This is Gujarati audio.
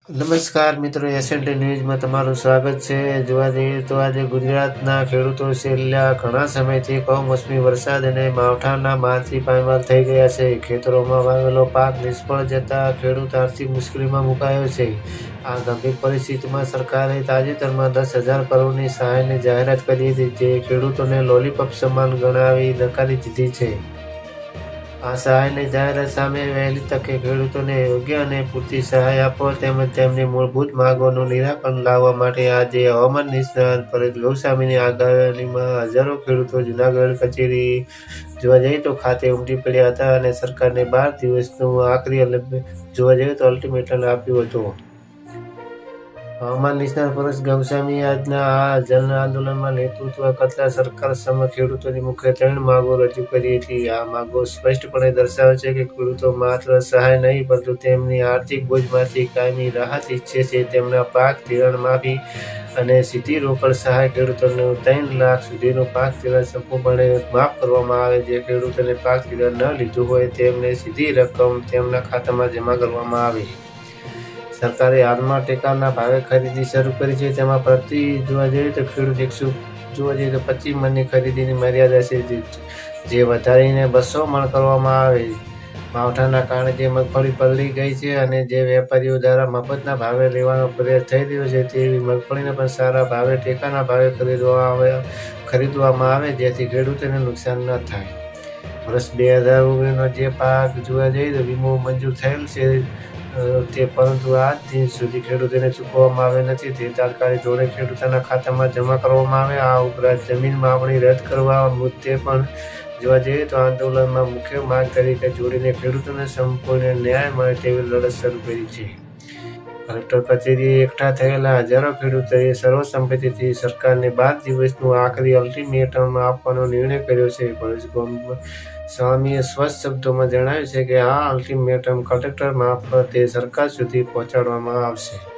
નમસ્કાર મિત્રો, એસએનટી ન્યૂઝમાં તમારું સ્વાગત છે। જોવા જઈએ તો આજે ગુજરાતના ખેડૂતો છેલ્લા ઘણા સમયથી કમોસમી વરસાદ અને માવઠાના મારથી પાયમાલ થઈ ગયા છે। ખેતરોમાં વાવેલો પાક નિષ્ફળ જતા ખેડૂત આર્થિક મુશ્કેલીમાં મુકાયો છે। આ ગંભીર પરિસ્થિતિમાં સરકારે તાજેતરમાં 10,000 કરોડની સહાયની જાહેરાત કરી હતી, જે ખેડૂતોને લોલીપોપ સમાન ગણાવી નકારી દીધી છે। આ સહાયની જાહેરાત સામે વહેલી તકે ખેડૂતોને યોગ્ય અને પૂરતી સહાય આપવા તેમજ તેમની મૂળભૂત માંગોનું નિરાકરણ લાવવા માટે આજે હવામાન નિષ્ણાત પરેશ ગોસ્વામીની આગેવાનીમાં હજારો ખેડૂતો જૂનાગઢ કચેરી જોવા જઈએ તો ખાતે ઉમટી પડ્યા હતા અને સરકારને 12 દિવસનું આખરી જોવા જઈએ તો અલ્ટિમેટમ આપ્યું હતું। હવામાન નિષ્ણાત પરેશ ગોસ્વામીએ આજના આ જન આંદોલનમાં નેતૃત્વ કરતા સરકાર સમક્ષ ખેડૂતોની મુખ્ય 3 માંગો રજૂ કરી હતી। આ માંગો સ્પષ્ટપણે દર્શાવે છે કે ખેડૂતો માત્ર સહાય નહીં પરંતુ તેમની આર્થિક બોજમાંથી કાયમી રાહત ઈચ્છે છે। તેમના પાક ધિરાણ માફી અને સીધી રોકડ સહાય, ખેડૂતોને 3 લાખ સુધીનું પાક ધિરાણ સંપૂર્ણપણે માફ કરવામાં આવે। જે ખેડૂતોને પાક ધિરાણ ન લીધું હોય તેમને સીધી રકમ તેમના ખાતામાં જમા કરવામાં આવે। સરકારે હાલમાં ટેકાના ભાવે ખરીદી શરૂ કરી છે, તેમાં પ્રતિ જોવા જઈએ તો ખેડૂત 125 મણની ખરીદીની મર્યાદા છે, જે વધારીને 200 મણ કરવામાં આવે। માવઠાના કારણે જે મગફળી પલળી ગઈ છે અને જે વેપારીઓ દ્વારા મફતના ભાવે લેવાનો પ્રયાસ થઈ રહ્યો છે, તેવી મગફળીને પણ સારા ભાવે ટેકાના ભાવે ખરીદવામાં આવે, જેથી ખેડૂતોને નુકસાન ન થાય। વર્ષ 2019નો જે પાક જોવા જઈએ તો વીમો મંજૂર થયેલ છે, પરંતુ આજ દિન સુધી ખેડૂતોને ચૂકવવામાં આવે નથી, તે તાત્કાલિક ધોરણે ખેડૂતોના ખાતામાં જમા કરવામાં આવે। આ ઉપરાંત જમીન માપણી રદ કરવા મુદ્દે પણ જોવા જઈએ તો આંદોલનમાં મુખ્ય માંગ તરીકે જોડીને ખેડૂતોને સંપૂર્ણ ન્યાય મળે તેવી લડત શરૂ કરી છે। કલેક્ટર કચેરીએ એકઠા થયેલા હજારો ખેડૂતોએ સર્વસંમતિથી સરકારને 12 દિવસનું આખરી અલ્ટિમેટમ આપવાનો નિર્ણય કર્યો છે। પરેશ ગોસ્વામીએ સ્પષ્ટ શબ્દોમાં જણાવ્યું છે કે આ અલ્ટિમેટમ કલેક્ટર મારફતે સરકાર સુધી પહોંચાડવામાં આવશે।